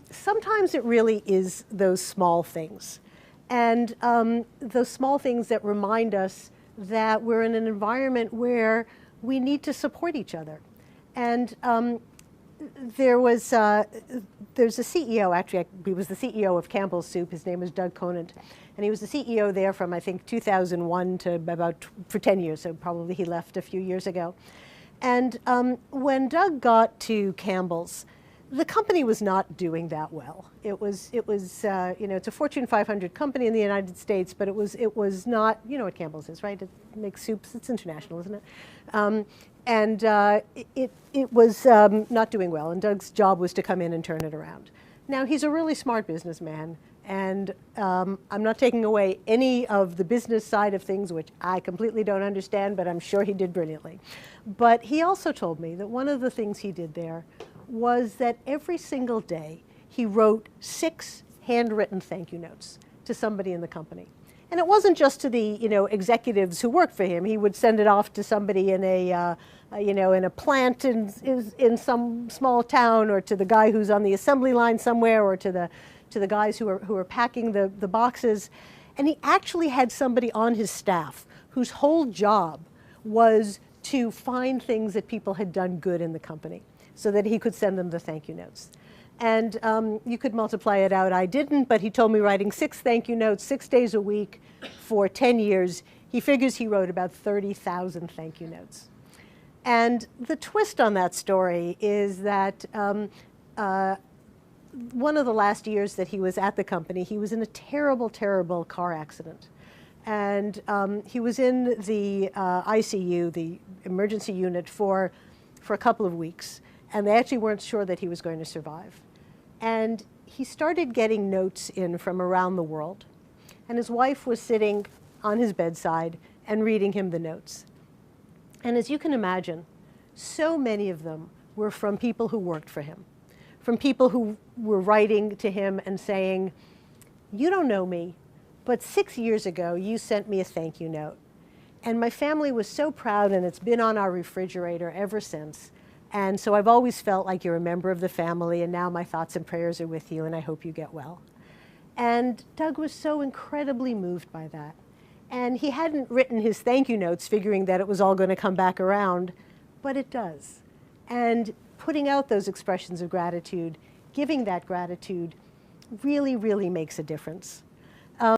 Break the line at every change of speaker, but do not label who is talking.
Sometimes it really is those small things. And those small things that remind us that we're in an environment where we need to support each other. And there's a CEO, actually, he was the CEO of Campbell's Soup. His name was Doug Conant. And he was the CEO there from, I think, 2001 to about for 10 years, so probably he left a few years ago. And when Doug got to Campbell's, the company was not doing that well. It was it's a Fortune 500 company in the United States, but it was not, you know what Campbell's is, right? It makes soups, it's international, isn't it? It was not doing well, and Doug's job was to come in and turn it around. Now, he's a really smart businessman, and I'm not taking away any of the business side of things, which I completely don't understand, but I'm sure he did brilliantly. But he also told me that one of the things he did there was that every single day he wrote 6 handwritten thank you notes to somebody in the company. And it wasn't just to the executives who worked for him. He would send it off to somebody in in a plant in some small town, or to the guy who's on the assembly line somewhere, or to the guys who are packing the boxes. And he actually had somebody on his staff whose whole job was to find things that people had done good in the company, so that he could send them the thank you notes. And you could multiply it out. I didn't, but he told me writing 6 thank you notes 6 days a week for 10 years, he figures he wrote about 30,000 thank you notes. And the twist on that story is that one of the last years that he was at the company, he was in a terrible, terrible car accident. And he was in the ICU, the emergency unit, for a couple of weeks. And they actually weren't sure that he was going to survive. And he started getting notes in from around the world. And his wife was sitting on his bedside and reading him the notes. And as you can imagine, so many of them were from people who worked for him, from people who were writing to him and saying, "You don't know me, but 6 years ago you sent me a thank you note. And my family was so proud, and it's been on our refrigerator ever since. And so I've always felt like you're a member of the family, and now my thoughts and prayers are with you, and I hope you get well." And Doug was so incredibly moved by that. And he hadn't written his thank you notes figuring that it was all going to come back around, but it does. And putting out those expressions of gratitude, giving that gratitude, really, really makes a difference.